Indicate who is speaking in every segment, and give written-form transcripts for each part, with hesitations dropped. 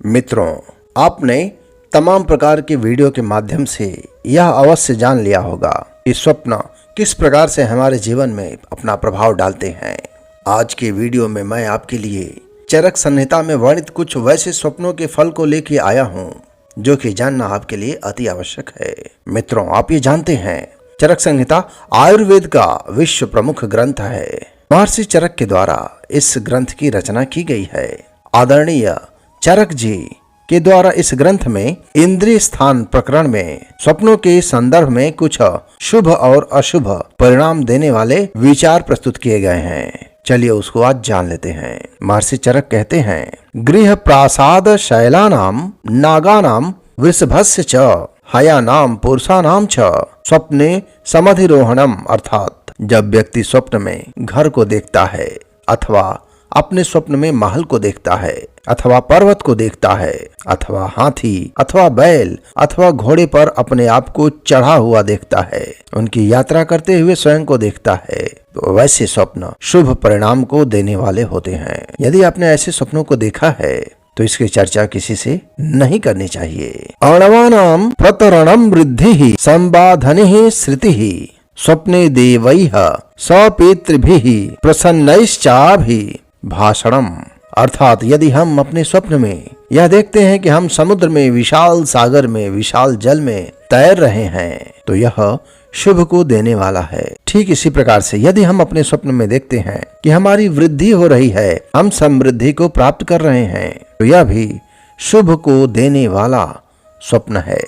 Speaker 1: मित्रों, आपने तमाम प्रकार के वीडियो के माध्यम से यह अवश्य जान लिया होगा कि स्वप्न किस प्रकार से हमारे जीवन में अपना प्रभाव डालते हैं। आज के वीडियो में मैं आपके लिए चरक संहिता में वर्णित कुछ वैसे स्वप्नों के फल को लेकर आया हूँ जो कि जानना आपके लिए अति आवश्यक है। मित्रों, आप ये जानते हैं चरक संहिता आयुर्वेद का विश्व प्रमुख ग्रंथ है। महर्षि चरक के द्वारा इस ग्रंथ की रचना की गई है। आदरणीय चरक जी के द्वारा इस ग्रंथ में इंद्रिय स्थान प्रकरण में स्वप्नों के संदर्भ में कुछ शुभ और अशुभ परिणाम देने वाले विचार प्रस्तुत किए गए हैं। चलिए उसको आज जान लेते हैं। महर्षि चरक कहते हैं, गृह प्रासाद शैलानाम नागानाम वृषभस्य च हयानाम पुरुषानाम च स्वप्ने समधिरोहणम, अर्थात जब व्यक्ति स्वप्न में घर को देखता है अथवा अपने स्वप्न में महल को देखता है अथवा पर्वत को देखता है अथवा हाथी अथवा बैल अथवा घोड़े पर अपने आप को चढ़ा हुआ देखता है, उनकी यात्रा करते हुए स्वयं को देखता है, तो वैसे स्वप्न शुभ परिणाम को देने वाले होते हैं। यदि आपने ऐसे स्वप्नों को देखा है तो इसकी चर्चा किसी से नहीं करनी चाहिए। अर्णवानाम प्रतरणम वृद्धि संबाधनि श्रुति स्वप्ने देवैः सपितृभिः प्रसन्नैश्चाभि भाषणम, अर्थात यदि हम अपने स्वप्न में यह देखते हैं कि हम समुद्र में, विशाल सागर में, विशाल जल में तैर रहे हैं तो यह शुभ को देने वाला है। ठीक इसी प्रकार से यदि हम अपने स्वप्न में देखते हैं कि हमारी वृद्धि हो रही है, हम समृद्धि को प्राप्त कर रहे हैं, तो यह भी शुभ को देने वाला स्वप्न है।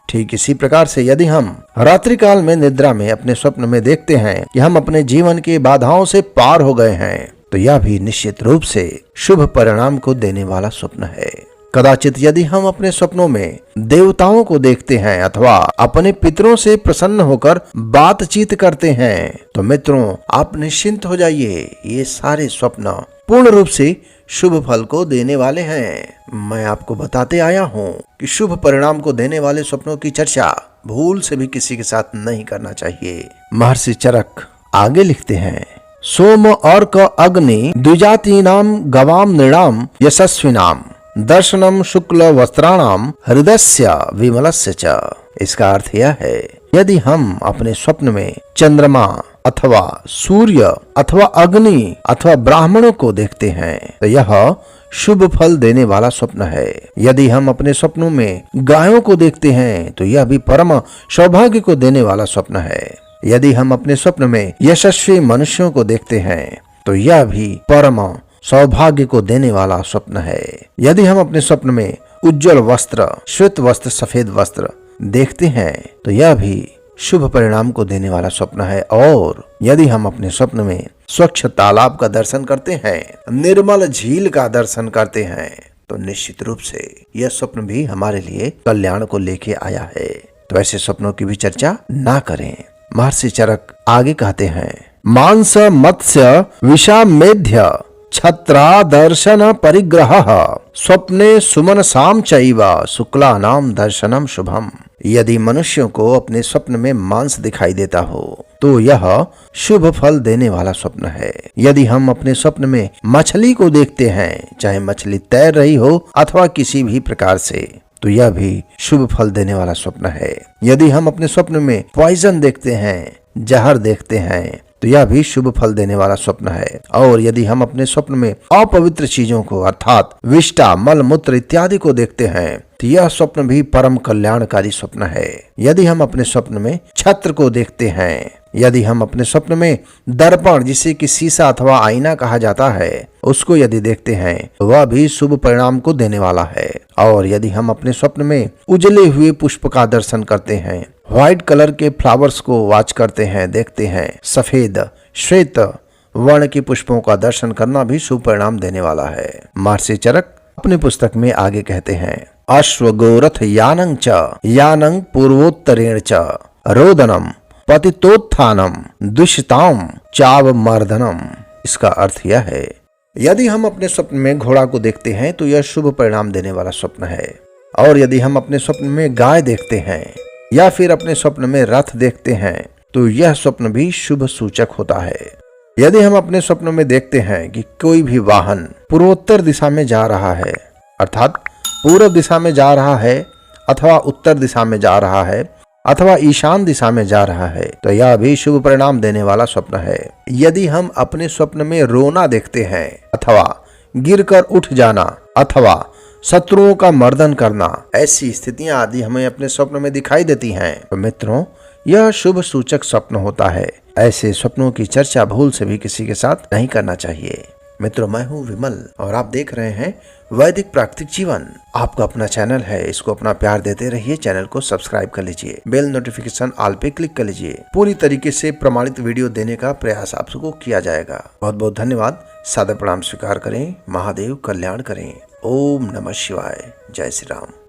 Speaker 1: ठीक इसी प्रकार से यदि हम रात्रि काल में निद्रा में अपने स्वप्न में देखते हैं कि हम अपने जीवन की बाधाओं से पार हो गए हैं, तो यह भी निश्चित रूप से शुभ परिणाम को देने वाला स्वप्न है। कदाचित यदि हम अपने स्वप्नों में देवताओं को देखते हैं अथवा अपने पितरों से प्रसन्न होकर बातचीत करते हैं, तो मित्रों आप निश्चिंत हो जाइए, ये सारे स्वप्न पूर्ण रूप से शुभ फल को देने वाले हैं। मैं आपको बताते आया हूँ कि शुभ परिणाम को देने वाले स्वप्नों की चर्चा भूल से भी किसी के साथ नहीं करना चाहिए। महर्षि चरक आगे लिखते हैं, सोम अर्क अग्नि द्विजातीनाम गवाम नृणाम यशस्विनाम दर्शनम शुक्ल वस्त्राणाम हृदयस्य विमलस्य च। इसका अर्थ यह है, यदि हम अपने स्वप्न में चंद्रमा अथवा सूर्य अथवा अग्नि अथवा ब्राह्मणों को देखते हैं तो यह शुभ फल देने वाला स्वप्न है। यदि हम अपने स्वप्नों में गायों को देखते हैं तो यह भी परम सौभाग्य को देने वाला स्वप्न है। यदि हम अपने स्वप्न में यशस्वी मनुष्यों को देखते हैं तो यह भी परम सौभाग्य को देने वाला स्वप्न है। यदि हम अपने स्वप्न में उज्जवल वस्त्र, श्वेत वस्त्र, सफेद वस्त्र देखते हैं तो यह भी शुभ परिणाम को देने वाला स्वप्न है। और यदि हम अपने स्वप्न में स्वच्छ तालाब का दर्शन करते हैं, निर्मल झील का दर्शन करते हैं, तो निश्चित रूप से यह स्वप्न भी हमारे लिए कल्याण को लेके आया है। तो ऐसे स्वप्नों की भी चर्चा ना करें। महर्षि चरक आगे कहते हैं, मांस मत्स्य विषामेध्य छत्रा दर्शन परिग्रह स्वप्ने सुमनसाम चैव शुक्लानाम दर्शनम शुभम। यदि मनुष्यों को अपने स्वप्न में मांस दिखाई देता हो तो यह शुभ फल देने वाला स्वप्न है। यदि हम अपने स्वप्न में मछली को देखते हैं, चाहे मछली तैर रही हो अथवा किसी भी प्रकार से, तो यह भी शुभ फल देने वाला स्वप्न है। यदि हम अपने स्वप्न में पॉइजन देखते हैं, जहर देखते हैं, तो यह भी शुभ फल देने वाला स्वप्न है। और यदि हम अपने स्वप्न में अपवित्र चीजों को अर्थात विष्टा, मल मूत्र इत्यादि को देखते हैं तो यह स्वप्न भी परम कल्याणकारी स्वप्न है। यदि हम अपने स्वप्न में छत्र को देखते हैं, यदि हम अपने स्वप्न में दर्पण, जिसे कि शीशा अथवा आईना कहा जाता है, उसको यदि देखते हैं तो वह भी शुभ परिणाम को देने वाला है। और यदि हम अपने स्वप्न में उजले हुए पुष्प का दर्शन करते हैं, व्हाइट कलर के फ्लावर्स को वॉच करते हैं, देखते हैं, सफेद श्वेत वर्ण के पुष्पों का दर्शन करना भी शुभ परिणाम देने वाला है। महर्षि चरक अपनी पुस्तक में आगे कहते हैं, अश्वगोरथ यानं च यानं पूर्वोत्तरेण च रोदनम पतितोत्थानम दुष्टाम चावमर्दनम। इसका अर्थ यह है, यदि हम अपने स्वप्न में घोड़ा को देखते हैं तो यह शुभ परिणाम देने वाला स्वप्न है। और यदि हम अपने स्वप्न में गाय देखते हैं या फिर अपने स्वप्न में रथ देखते हैं तो यह स्वप्न भी शुभ सूचक होता है। यदि हम अपने स्वप्न में देखते हैं कि कोई भी वाहन पूर्वोत्तर दिशा में जा रहा है, अर्थात पूर्व दिशा में जा रहा है अथवा उत्तर दिशा में जा रहा है अथवा ईशान दिशा में जा रहा है तो यह भी शुभ परिणाम देने वाला स्वप्न है। यदि हम अपने स्वप्न में रोना देखते हैं अथवा गिरकर उठ जाना अथवा शत्रुओं का मर्दन करना, ऐसी स्थितियां आदि हमें अपने स्वप्न में दिखाई देती हैं तो मित्रों यह शुभ सूचक स्वप्न होता है। ऐसे स्वप्नों की चर्चा भूल से भी किसी के साथ नहीं करना चाहिए। मित्रों, मैं हूं विमल और आप देख रहे हैं वैदिक प्राकृतिक जीवन। आपका अपना चैनल है, इसको अपना प्यार देते रहिए। चैनल को सब्सक्राइब कर लीजिए, बेल नोटिफिकेशन ऑल पे क्लिक कर लीजिए। पूरी तरीके से प्रमाणित वीडियो देने का प्रयास आप सबको किया जाएगा। बहुत बहुत धन्यवाद। सादर प्रणाम स्वीकार करें। महादेव कल्याण करें। ओम नमः शिवाय। जय श्री राम।